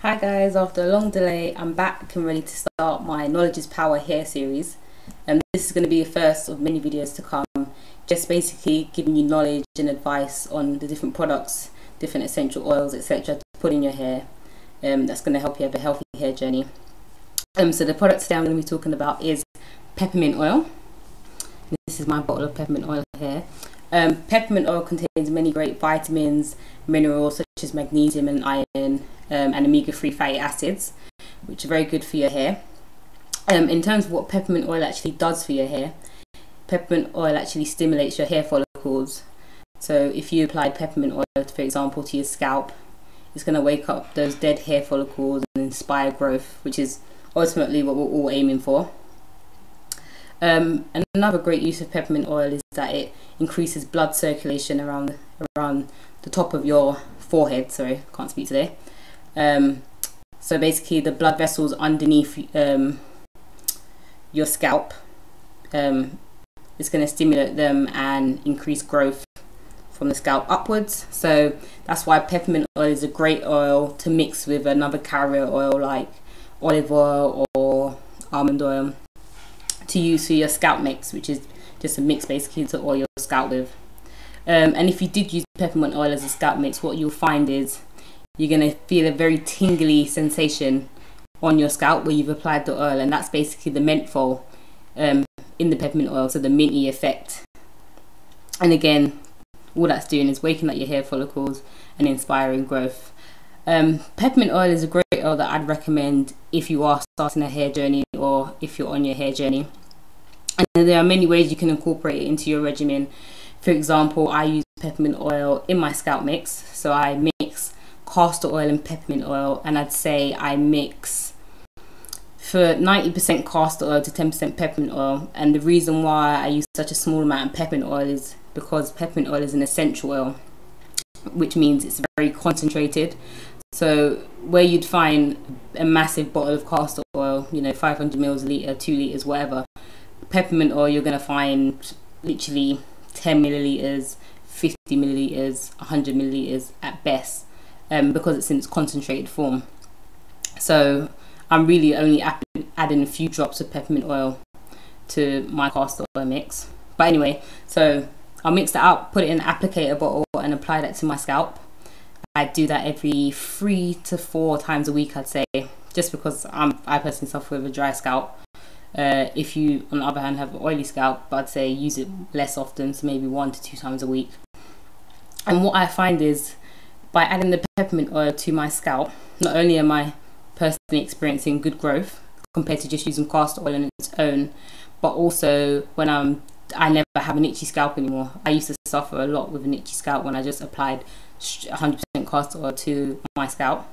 Hi guys, after a long delay I'm back and ready to start my Knowledge is Power hair series. This is going to be the first of many videos to come, just basically giving you knowledge and advice on the different products, different essential oils, etc. to put in your hair. That's going to help you have a healthy hair journey. So the product today I'm going to be talking about is peppermint oil. This is my bottle of peppermint oil here. Peppermint oil contains many great vitamins, minerals such as magnesium and iron, and omega-3 fatty acids, which are very good for your hair. In terms of what peppermint oil actually does for your hair, peppermint oil actually stimulates your hair follicles. So if you apply peppermint oil, for example, to your scalp, it's going to wake up those dead hair follicles and inspire growth, which is ultimately what we're all aiming for. And another great use of peppermint oil is that it increases blood circulation around the top of your forehead. Sorry, can't speak today. So basically the blood vessels underneath your scalp, it's going to stimulate them and increase growth from the scalp upwards. So that's why peppermint oil is a great oil to mix with another carrier oil like olive oil or almond oil to use for your scalp mix, which is just a mix basically to oil your scalp with. And if you did use peppermint oil as a scalp mix, what you'll find is you're going to feel a very tingly sensation on your scalp where you've applied the oil, and that's basically the menthol in the peppermint oil, so the minty effect. And again, all that's doing is waking up your hair follicles and inspiring growth. Peppermint oil is a great oil that I'd recommend if you are starting a hair journey or if you're on your hair journey. And there are many ways you can incorporate it into your regimen. For example, I use peppermint oil in my scalp mix, so I mix castor oil and peppermint oil, and I'd say I mix for 90% castor oil to 10% peppermint oil. And the reason why I use such a small amount of peppermint oil is because peppermint oil is an essential oil, which means it's very concentrated. So where you'd find a massive bottle of castor oil, 500 mils a litre, 2 litres, whatever, peppermint oil you're going to find literally 10 millilitres, 50 millilitres, 100 millilitres at best, because it's in its concentrated form. So I'm really only adding a few drops of peppermint oil to my castor oil mix. But anyway, so I'll mix that up, put it in an applicator bottle and apply that to my scalp. I do that every 3 to 4 times a week, I'd say, just because I personally suffer with a dry scalp. If you, on the other hand, have an oily scalp, I'd say use it less often, so maybe 1 to 2 times a week. And what I find is, by adding the peppermint oil to my scalp, not only am I personally experiencing good growth compared to just using castor oil on its own, but also when I never have an itchy scalp anymore. I used to suffer a lot with an itchy scalp when I just applied 100% castor oil to my scalp.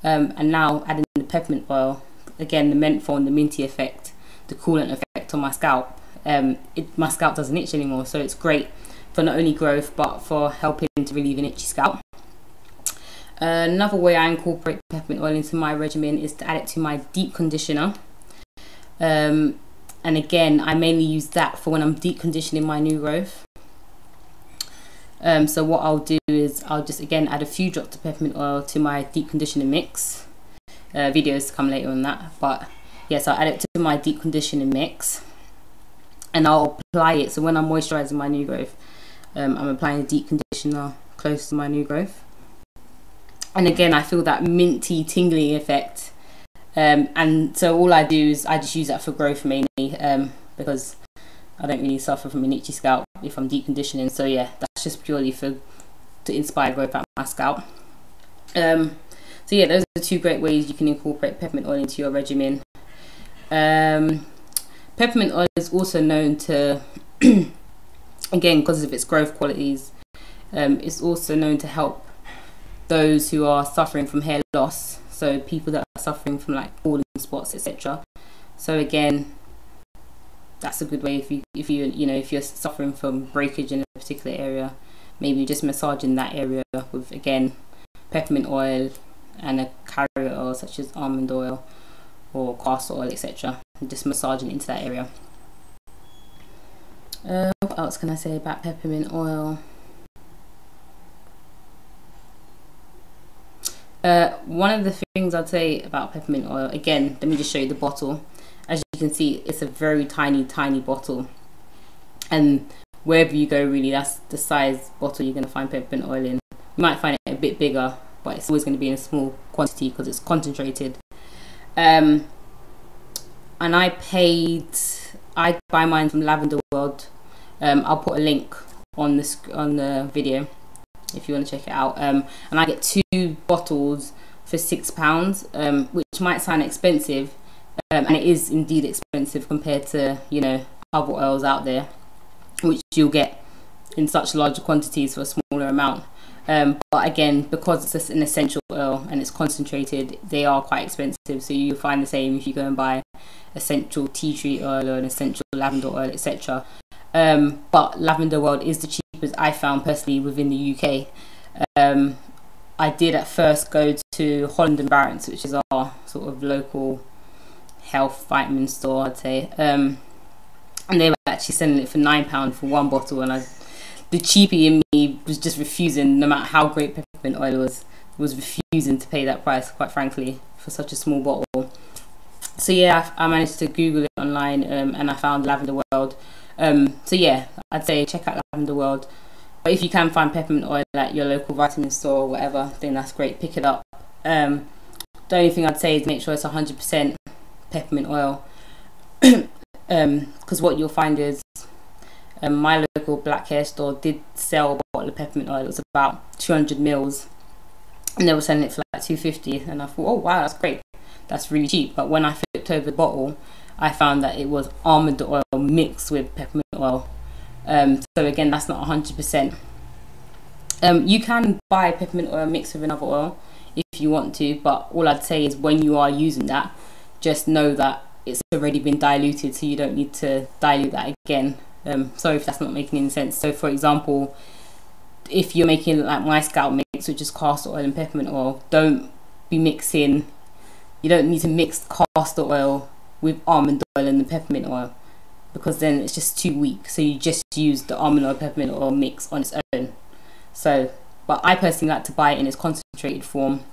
And now adding the peppermint oil, again, the menthol and the minty effect, the coolant effect on my scalp, my scalp doesn't itch anymore. So it's great for not only growth but for helping to relieve an itchy scalp. Another way I incorporate peppermint oil into my regimen is to add it to my deep conditioner. And again, I mainly use that for when I'm deep conditioning my new growth. So what I'll do is I'll just again add a few drops of peppermint oil to my deep conditioning mix. Videos to come later on that, but yes, I'll add it to my deep conditioning mix and I'll apply it. So when I'm moisturizing my new growth, I'm applying a deep conditioner close to my new growth. And again, I feel that minty tingling effect. And so all I do is I just use that for growth mainly, because I don't really suffer from an itchy scalp if I'm deep conditioning. So yeah, that's just purely to inspire growth out my scalp. So yeah, those are 2 great ways you can incorporate peppermint oil into your regimen. Peppermint oil is also known to, again, because of its growth qualities, it's also known to help those who are suffering from hair loss. So people that are suffering from like balding spots, etc. So again, that's a good way if you're suffering from breakage in a particular area, maybe just massaging that area with, again, peppermint oil and a carrier oil such as almond oil or castor oil, etc. and just massaging into that area. What else can I say about peppermint oil? One of the things I'd say about peppermint oil, again, let me just show you the bottle. As you can see, it's a very tiny bottle, and wherever you go, really, that's the size bottle you're going to find peppermint oil in. You might find it a bit bigger, but it's always going to be in a small quantity because it's concentrated. And I buy mine from Lavender World. I'll put a link on the video if you want to check it out. And I get 2 bottles for £6, which might sound expensive, and it is indeed expensive compared to, you know, other oils out there, which you'll get in such large quantities for a smaller amount. But again, because it's just an essential oil and it's concentrated, they are quite expensive. So you'll find the same if you go and buy essential tea tree oil or an essential lavender oil, etc. But Lavender World is the cheapest I found personally within the UK. I did at first go to Holland and Barrett's, which is our sort of local health vitamin store, I'd say, and they were actually selling it for £9 for 1 bottle, and the cheapie in me was just refusing, no matter how great peppermint oil was refusing to pay that price, quite frankly, for such a small bottle. So yeah, I managed to Google it online, and I found Lavender World. So yeah, I'd say check out Lavender World. But if you can find peppermint oil at your local vitamin store or whatever, then that's great, pick it up. The only thing I'd say is make sure it's 100% peppermint oil, because what you'll find is my local black hair store did sell a bottle of peppermint oil. It was about 200 mils, and they were selling it for like £2.50, and I thought, oh wow, that's great, that's really cheap. But when I flipped over the bottle, I found that it was almond oil mixed with peppermint oil. So again, that's not 100%. You can buy peppermint oil mixed with another oil if you want to, but all I'd say is when you are using that, just know that it's already been diluted, so you don't need to dilute that again. Sorry if that's not making any sense. So for example, if you're making like my scalp mix, which is castor oil and peppermint oil, you don't need to mix castor oil with almond oil and the peppermint oil, because then it's just too weak. So you just use the almond oil peppermint oil mix on its own. So, but I personally like to buy it in its concentrated form,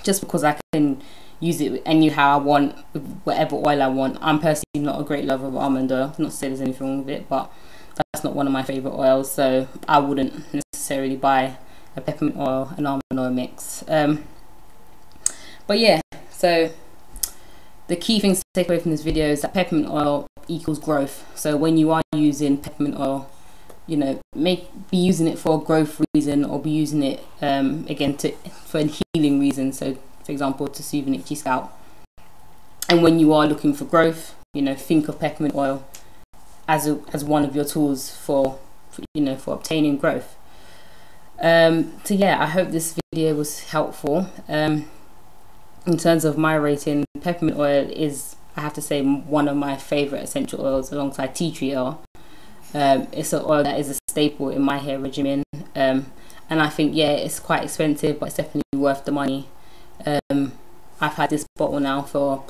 just because I can use it anyhow I want, with whatever oil I want. I'm personally not a great lover of almond oil, not to say there's anything wrong with it, but that's not one of my favourite oils, so I wouldn't necessarily buy a peppermint oil and almond oil mix. But yeah, so the key things to take away from this video is that peppermint oil equals growth. So when you are using peppermint oil, you know, be using it for a growth reason, or be using it again for a healing reason. So for example, to soothe an itchy scalp. And when you are looking for growth, you know, think of peppermint oil as one of your tools for obtaining growth. So yeah, I hope this video was helpful. In terms of my rating, peppermint oil is, I have to say, one of my favorite essential oils alongside tea tree oil. It's an oil that is a staple in my hair regimen, and I think, yeah, it's quite expensive, but it's definitely worth the money. I've had this bottle now for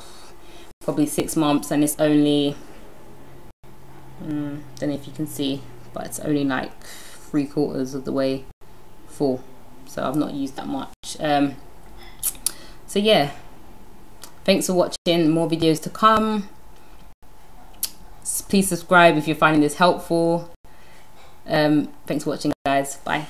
probably 6 months, and it's only, don't know if you can see, but it's only like 3/4 of the way full, so I've not used that much. So yeah, thanks for watching. More videos to come. Please subscribe if you're finding this helpful. Thanks for watching, guys. Bye.